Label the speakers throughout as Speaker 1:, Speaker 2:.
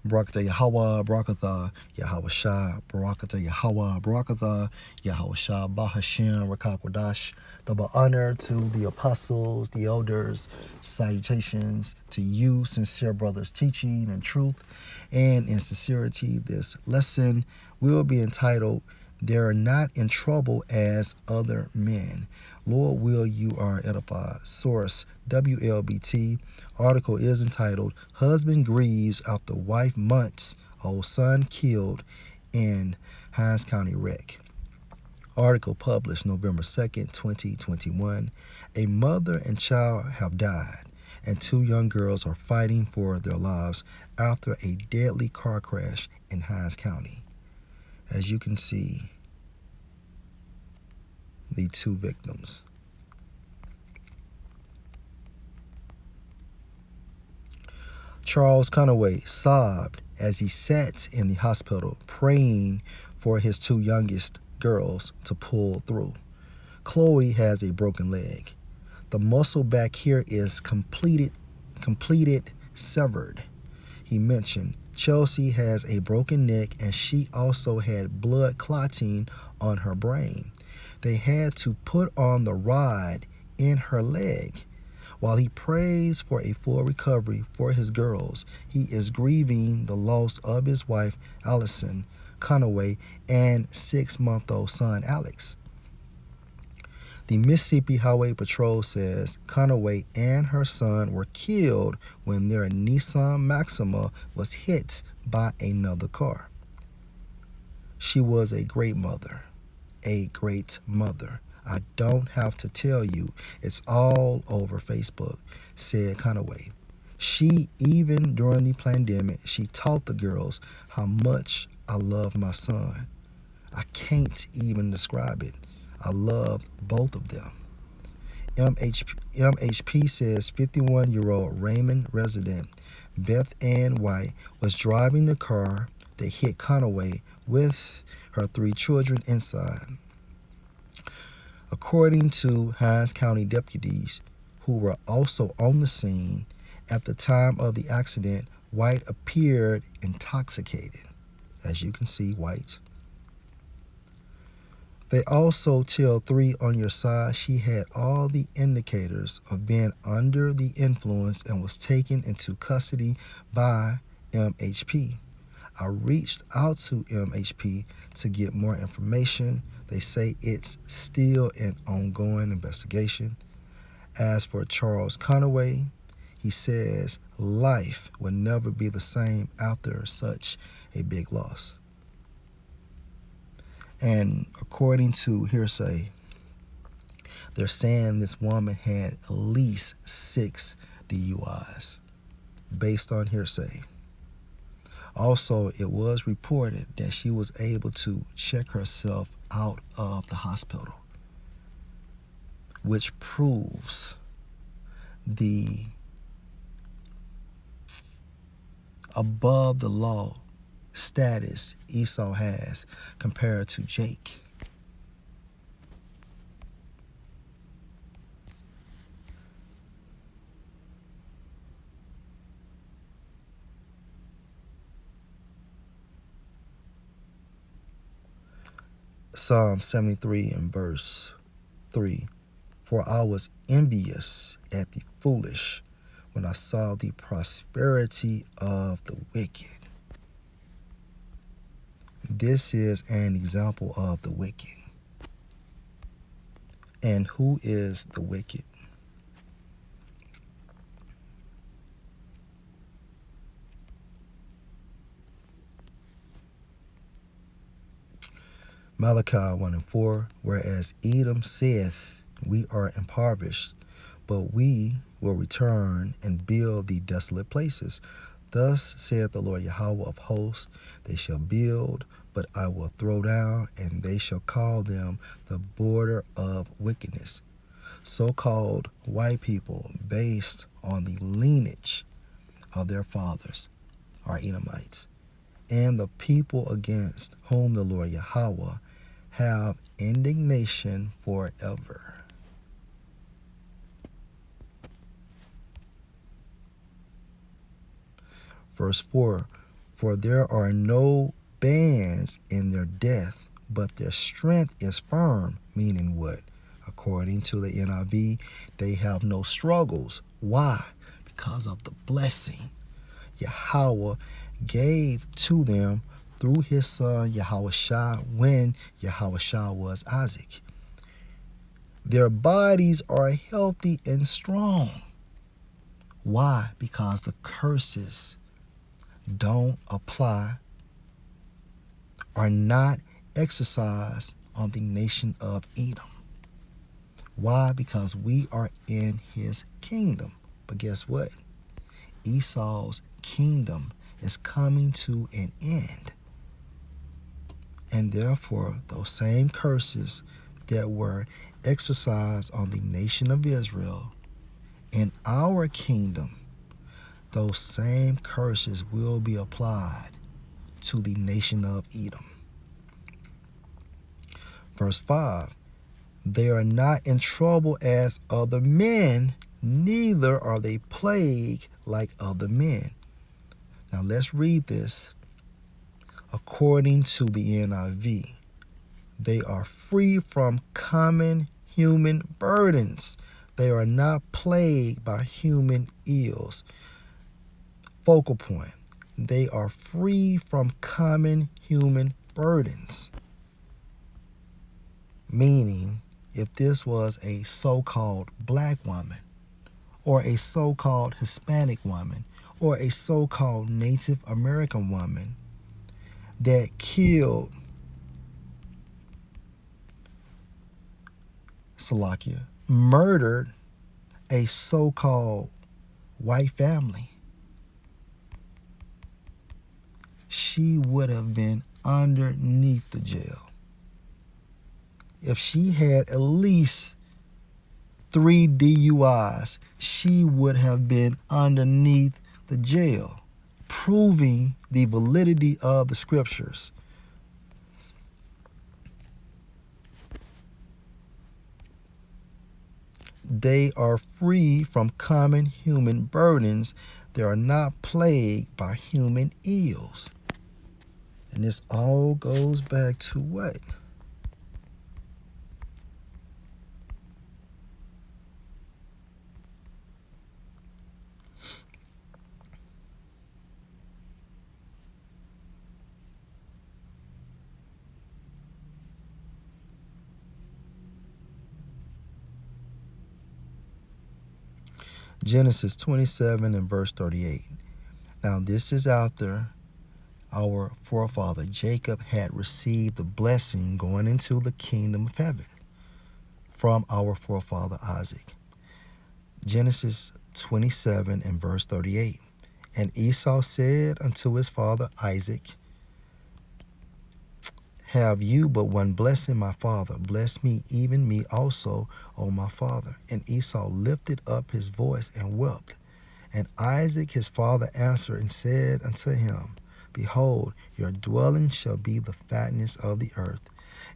Speaker 1: Barakatah Yahweh, Barakatah Yahweh Shah, Barakatah Yahweh, Barakatah Yahweh Shah, Bahashim, Rakakwadash. Double honor to the apostles, the elders, salutations to you, sincere brothers, teaching in truth and in sincerity. This lesson will be entitled, They're Not in Trouble as Other Men. Lord, will you are edified. Source, WLBT. Article is entitled, Husband Grieves After Wife Months Old Son Killed in Hinds County Wreck. Article published November 2nd, 2021. A mother and child have died, and two young girls are fighting for their lives after a deadly car crash in Hinds County. As you can see, the two victims. Charles Conaway sobbed as he sat in the hospital praying for his two youngest girls to pull through. Chloe has a broken leg. The muscle back here is completed severed. He mentioned Chelsea has a broken neck and she also had blood clotting on her brain. They had to put on the rod in her leg. While he prays for a full recovery for his girls, he is grieving the loss of his wife, Allison Conaway, and 6-month-old son, Alex. The Mississippi Highway Patrol says Conaway and her son were killed when their Nissan Maxima was hit by another car. She was a great mother. A great mother. I don't have to tell you, it's all over Facebook, said Conaway. Even during the pandemic, she taught the girls how much I love my son. I can't even describe it. I love both of them. MHP says 51-year-old Raymond resident Beth Ann White was driving the car that hit Conaway with her 3 children inside. According to Hinds County deputies who were also on the scene at the time of the accident, White appeared intoxicated. As you can see, White. They also tell 3 on your side she had all the indicators of being under the influence and was taken into custody by MHP. I reached out to MHP to get more information. They say it's still an ongoing investigation. As for Charles Conaway, he says life will never be the same after such a big loss. And according to hearsay, they're saying this woman had at least 6 DUIs based on hearsay. Also, it was reported that she was able to check herself out of the hospital, which proves the above the law status Esau has compared to Jake. Psalm 73 and verse 3. For I was envious at the foolish when I saw the prosperity of the wicked. This is an example of the wicked. And who is the wicked? Malachi 1:4, whereas Edom saith, we are impoverished, but we will return and build the desolate places. Thus saith the Lord Yahweh of hosts, they shall build, but I will throw down, and they shall call them the border of wickedness. So-called white people based on the lineage of their fathers are Edomites, and the people against whom the Lord Yahweh have indignation forever. Verse 4, For there are no bands in their death, but their strength is firm. Meaning what? According to the NIV, they have no struggles. Why? Because of the blessing Yahweh gave to them through his son Yahushua when Yahushua was Isaac. Their bodies are healthy and strong. Why? Because the curses don't apply, are not exercised on the nation of Edom. Why? Because we are in his kingdom. But guess what? Esau's kingdom is coming to an end. And therefore, those same curses that were exercised on the nation of Israel in our kingdom, those same curses will be applied to the nation of Edom. Verse 5, they are not in trouble as other men, neither are they plagued like other men. Now let's read this according to the NIV. They are free from common human burdens. They are not plagued by human ills. Focal point. They are free from common human burdens. Meaning, if this was a so-called black woman, or a so-called Hispanic woman, or a so-called Native American woman that killed murdered a so-called white family, she would have been underneath the jail. If she had at least 3 DUIs, she would have been underneath the jail, proving the validity of the scriptures. They are free from common human burdens. They are not plagued by human ills. And this all goes back to what? Genesis 27 and verse 38. Now this is after our forefather Jacob had received the blessing going into the kingdom of heaven from our forefather Isaac. Genesis 27 and verse 38. And Esau said unto his father Isaac, have you but one blessing, my father? Bless me, even me also, O my father. And Esau lifted up his voice and wept. And Isaac his father answered and said unto him, behold, your dwelling shall be the fatness of the earth,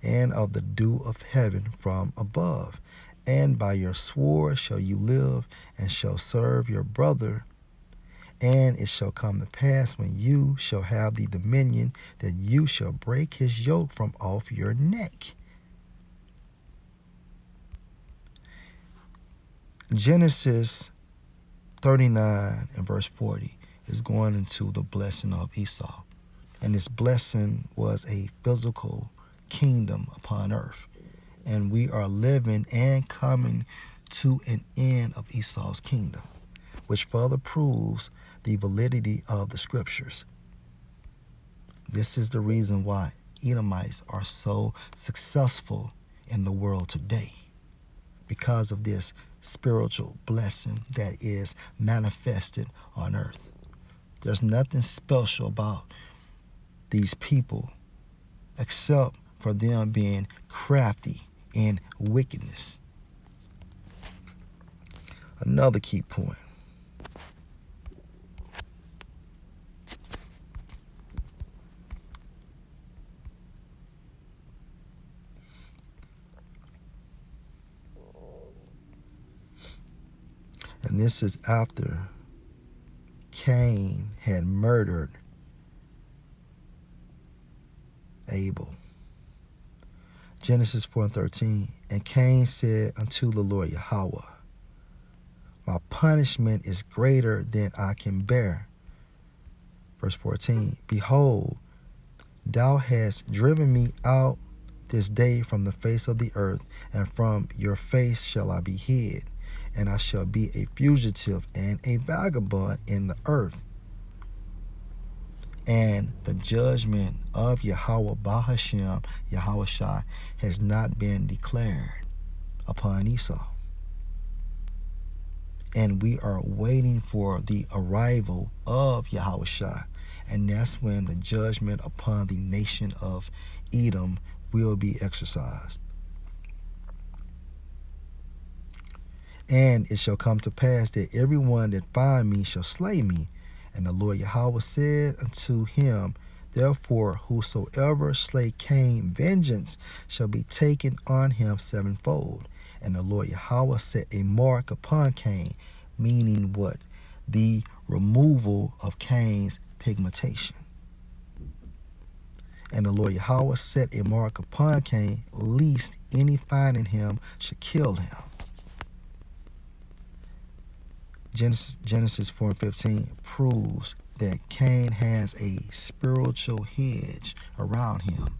Speaker 1: and of the dew of heaven from above. And by your sword shall you live, and shall serve your brother. And it shall come to pass when you shall have the dominion, that you shall break his yoke from off your neck. Genesis 39 and verse 40 is going into the blessing of Esau. And this blessing was a physical kingdom upon earth. And we are living and coming to an end of Esau's kingdom, which further proves the validity of the scriptures. This is the reason why Edomites are so successful in the world today, because of this spiritual blessing that is manifested on earth. There's nothing special about these people except for them being crafty in wickedness. Another key point. And this is after Cain had murdered Abel. Genesis 4:13. And Cain said unto the Lord Yahweh, my punishment is greater than I can bear. Verse 14. Behold, thou hast driven me out this day from the face of the earth, and from your face shall I be hid, and I shall be a fugitive and a vagabond in the earth. And the judgment of Yahweh Bahashem, Yahushua, has not been declared upon Esau. And we are waiting for the arrival of Yahushua. And that's when the judgment upon the nation of Edom will be exercised. And it shall come to pass that everyone that find me shall slay me. And the Lord Yahweh said unto him, therefore whosoever slay Cain, vengeance shall be taken on him sevenfold. And the Lord Yahweh set a mark upon Cain, meaning what? The removal of Cain's pigmentation. And the Lord Yahweh set a mark upon Cain, lest any finding him should kill him. Genesis 4:15 proves that Cain has a spiritual hedge around him.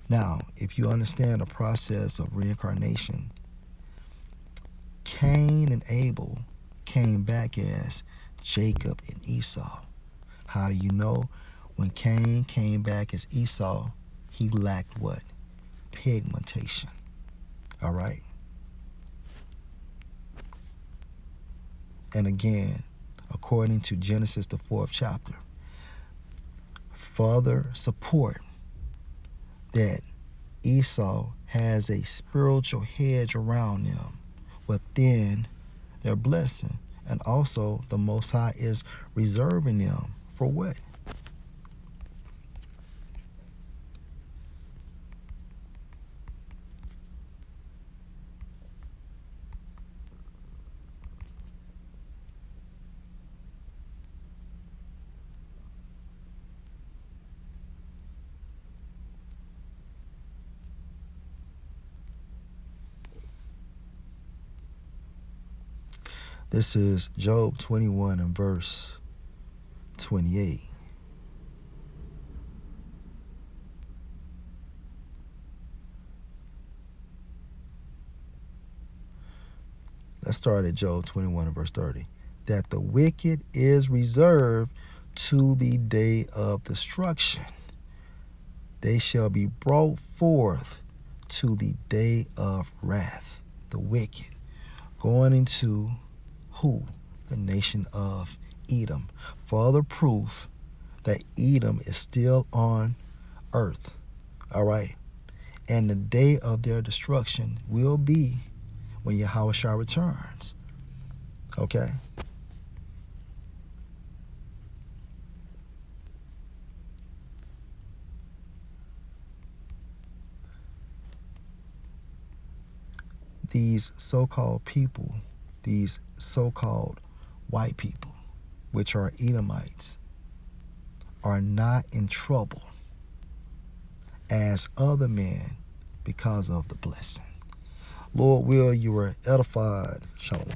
Speaker 1: Now, if you understand the process of reincarnation, Cain and Abel came back as Jacob and Esau. How do you know? When Cain came back as Esau, he lacked what? Pigmentation. All right? And again, according to Genesis, the 4th chapter, further support that Esau has a spiritual hedge around them within their blessing. And also the Most High is reserving them for what? This is Job 21 and verse 28. Let's start at Job 21 and verse 30. That the wicked is reserved to the day of destruction. They shall be brought forth to the day of wrath. The wicked. Going into who? The nation of Edom. Further proof that Edom is still on earth. All right. And the day of their destruction will be when Yahushua returns. Okay. These so-called people, these so-called white people, which are Edomites, are not in trouble as other men because of the blessing. Lord will, you were edified. Shalom.